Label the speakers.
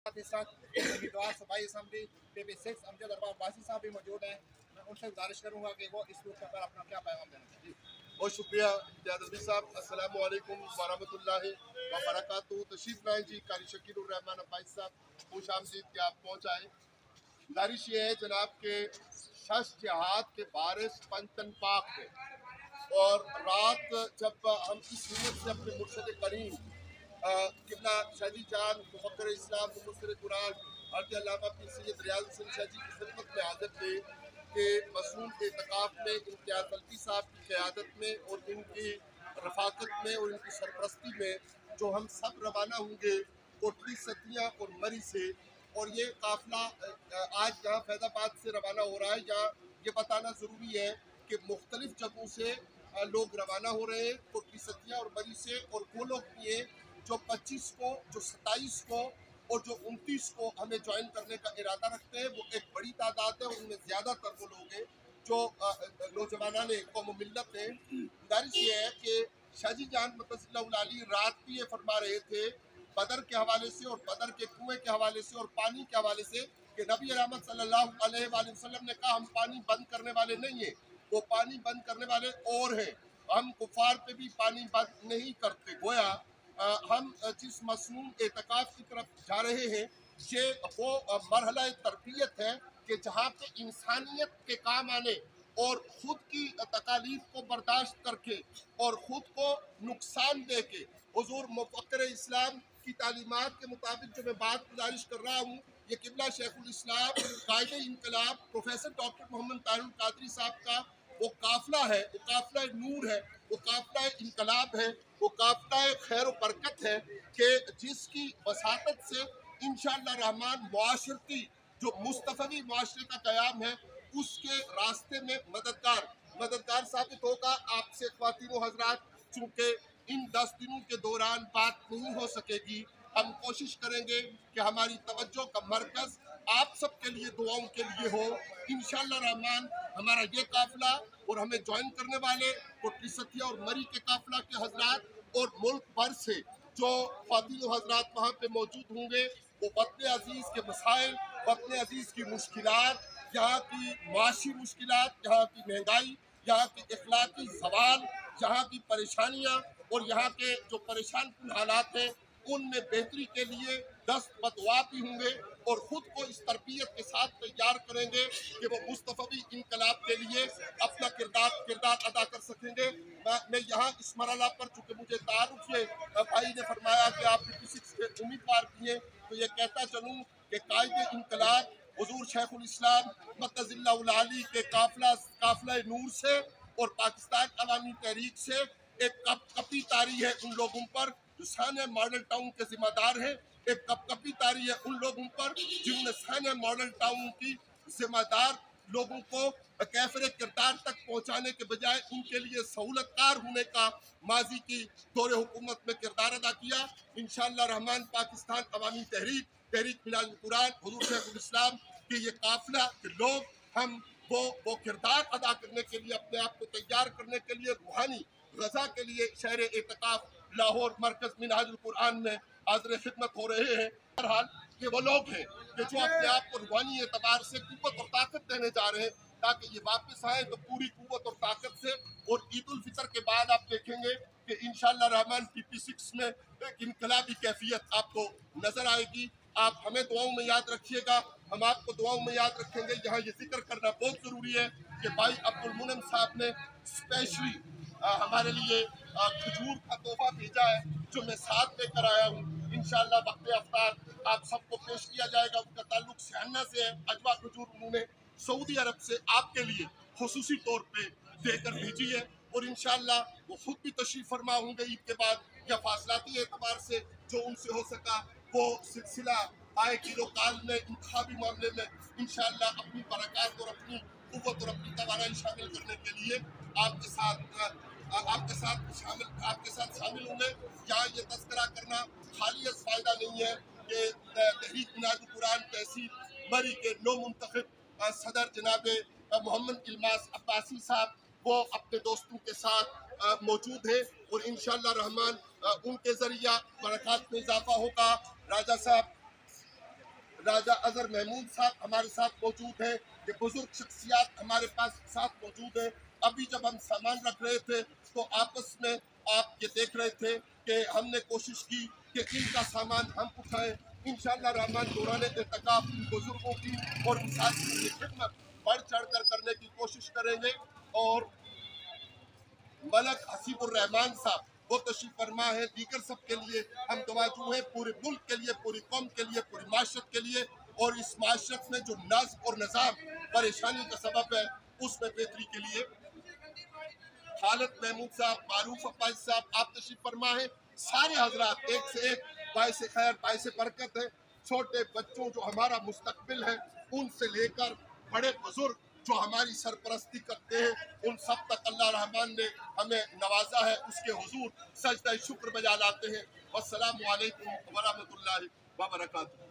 Speaker 1: के साथ उम्मीदवार सूबाई असम्बली PP6 अमजद अरबाब अब्बासी साहब भी मौजूद हैं। मैं उनसे गुजारिश करूँगा कि वो इस मौके पर अपना क्या पैगाम देना चाहिए।
Speaker 2: बहुत शुक्रिया इजाज़त साहब। अस्सलामु अलैकुम वरहमतुल्लाहि व बरकातुहू। तशरीफ लाएं जी कारी शकील उर रहमान अब्बासी साहब, खुश आमदीद कि आप पहुँच आए। गुजारिश ये है जनाब के शश जिहाद के बारिश पंचतन पाक थे और रात जब हम इस नीयत से अपने मुर्शद करीम किबला शादी जान मुफक्कर इस्लाम मुफस्सिर कुरान हज़रत अल्लामा पीर सैयद रियाज़ हुसैन शाह जी की खिदमत में हाज़िर थे कि मसनून एतकाफ़ में इम्तियाज़ तलबी साहब की क़यादत में और इनकी रफ़ाकत में और इनकी सरपरस्ती में जो हम सब रवाना होंगे कोटली सतिया और मरी से। और ये काफ़िला आज यहाँ फैज़ाबाद से रवाना हो रहा है। यहाँ ये बताना ज़रूरी है कि मुख्तलिफ़ जगहों से लोग रवाना हो रहे हैं कोटली सतिया और मरी से। और वो लोग भी हैं जो 25 को, जो 27 को और जो 29 को हमें ज्वाइन करने का इरादा रखते हैं। वो एक बड़ी तादाद है और उनमें ज़्यादातर वो लोग हैं जो नौजवानाने कौम मिल्लत हैं। गुजारिश ये है कि शाहजी जान मतज़िल्लाहुल-आली रात भी ये फरमा रहे थे बदर के हवाले से और बदर के कुएँ के हवाले से और पानी के हवाले से कि नबी रहमत सल्लल्लाहु अलैहि वसल्लम ने कहा हम पानी बंद करने वाले नहीं हैं, वो पानी बंद करने वाले और हैं। हम कुफार पे भी पानी बंद नहीं करते। गोया हम जिस मसनून एतकाफ़ की तरफ जा रहे हैं ये वो मरहला तरबियत है कि जहाँ पे इंसानियत के काम आने और ख़ुद की तकालीफ को बर्दाश्त करके और ख़ुद को नुकसान दे के हुज़ूर मुफ़क्किर इस्लाम की तालीमात के मुताबिक जो मैं बात गुजारिश कर रहा हूँ, ये किबला शेखुल इस्लाम कायदे इनकलाब प्रोफेसर डॉक्टर मोहम्मद तारुल कादरी साहब का वो काफ़िला है, वो काफ़िला नूर है, वो काफ़िला इनकलाब है, वो काफ़िला खैर व बरकत है कि जिसकी वसातत से इंशाअल्लाह रहमान मुआशरती जो मुस्तफ़वी मुआशरे का क़याम है उसके रास्ते में मददगार साबित होगा। आपसे ख़वातीन हज़रात चूँकि इन 10 दिनों के दौरान बात नहीं हो सकेगी, हम कोशिश करेंगे कि हमारी तवज्जो का मरकज़ आप सब के लिए दुआओं के लिए हो। इंशाअल्लाह रहमान हमारा ये काफ़िला और हमें ज्वाइन करने वाले कोटली सतिया और मरी के काफ़िला के हज़रात और मुल्क भर से जो ख़वातीन हज़रात वहाँ पे मौजूद होंगे वो वतन अज़ीज़ के मसाइल, वतन अज़ीज़ की मुश्किलात, यहाँ की माशी मुश्किलात, यहाँ की महंगाई, यहाँ की इखलाकी ज़वाल, यहाँ की परेशानियाँ और यहाँ के जो परेशान कुन हालात हैं उनमें बेहतरी के लिए दस्त बदुआ भी होंगे और ख़ुद को इस तरबियत के साथ तैयार करेंगे कि वो मुस्तफ़वी इनकलाब के लिए अपना किरदार अदा कर सकेंगे। मैं यहाँ इस मरहला पर चूँकि मुझे तारुफ से भाई ने फरमाया कि आप PP6 के उम्मीदवार भी हैं तो ये कहता चलूँ कि कायदे इनकलाब हुज़ूर शेखुल इस्लाम मतज़िल्लाहुल-आली के काफ़िला नूर से और पाकिस्तान अवामी तहरीक से एक कपकपी तारी है उन लोगों पर जो साने मॉडल टाउन के जिम्मेदार हैं। एक कपकपी तारी है उन लोगों पर जिन्होंने साने मॉडल टाउन की जिम्मेदार लोगों को कैफरे किरदार तक पहुँचाने के बजाय उनके लिए सहूलतकार होने का माजी की दौरे हुकूमत में किरदार अदा किया। इंशाअल्लाह रहमान पाकिस्तान अवामी तहरीक मिलाद कुरान हुज़ूर शेखुल इस्लाम के ये काफ़िला के लोग हम वो किरदार अदा करने के लिए अपने आप को तैयार करने के लिए रूहानी गज़ा के लिए शहर एतकाफ़ लाहौर मरकज़ मिनहाजुल कुरान में हाज़िर खिदमत हो रहे हैं। बहरहाल ये वो लोग हैं कि जो अपने आप को रूहानी एतबार से कुव्वत और ताकत देने जा रहे हैं ताकि ये वापस आए तो पूरी कुव्वत और ताकत से। और ईद उल फितर के बाद आप देखेंगे कि इंशाअल्लाह रहमान PP6 में एक इनकलाबी कैफियत आपको नजर आएगी। आप हमें दुआओं में याद रखिएगा, हम आपको दुआओं में याद रखेंगे। यहाँ ये जिक्र करना बहुत ज़रूरी है कि भाई अब्दुल मुनम साहब ने स्पेशली हमारे लिए खजूर का तोहफा भेजा है जो मैं साथ लेकर आया हूँ। इंशाअल्लाह वक्त अफ्तार आप सबको पेश किया जाएगा। उनका ताल्लुक सहना से है। अजवा खजूर उन्होंने सऊदी अरब से आपके लिए खुसूसी तौर पे देकर भेजी है और इंशाअल्लाह वो खुद भी तशरीफ़ फरमा होंगे ईद के बाद या फासलाती एतबार से जो उनसे हो सका वो सिलसिला आए किलो काल में इंतखाबी मामले में इंशाअल्लाह अपनी बरक़ात और अपनी क़ुव्वत और अपनी तवानाई शामिल करने के लिए आपके साथ शामिल होंगे। यहाँ ये तज़किरा करना खाली फ़ायदा नहीं है कि तहरीक मिनाजुल कुरान तहसील मरी के नो मुंतखब सदर जनाब मोहम्मद इल्मास अब्बासी साहब वो अपने दोस्तों के साथ मौजूद है और इंशाअल्लाह रहमान उनके ज़रिया बरक़ात में इजाफ़ा होगा। राजा साहब राजा अजहर महमूद साहब हमारे साथ मौजूद हैं। ये बुजुर्ग शख्सियात हमारे पास साथ मौजूद है। अभी जब हम सामान रख रहे थे तो आपस में आप ये देख रहे थे कि हमने कोशिश की कि इनका सामान हम उठाएं। इंशाअल्लाह रहमान दौरान इर्तिकाफ बुजुर्गों की और मुसाफिरों की खिदमत बढ़ चढ़ कर करने की कोशिश करेंगे। और मलक हसीबुर रहमान साहब वो तशरीफ फरमा है। दीगर सब के लिए हम दुआजू हैं, पूरे मुल्क के लिए, पूरी कौम के लिए, पूरी माशरत के लिए, और इस माशरत में जो नज़्म और निज़ाम परेशानी का सबब है उसमें बेहतरी के लिए। खालिद महमूद साहब, मारूफ अब्बास साहब, आप तशरीफ फरमा है। सारे हजरात एक से एक बाइस खैर बाइस बरकत है। छोटे बच्चों जो हमारा मुस्तकबिल है, उनसे लेकर बड़े बुजुर्ग जो हमारी सरपरस्ती करते हैं, उन सब तक अल्लाह रहमान ने हमें नवाजा है। उसके हुजूर सजदा शुक्र बजा लाते हैं। वस्सलामु अलैकुम व रहमतुल्लाहि व बरकातुहू।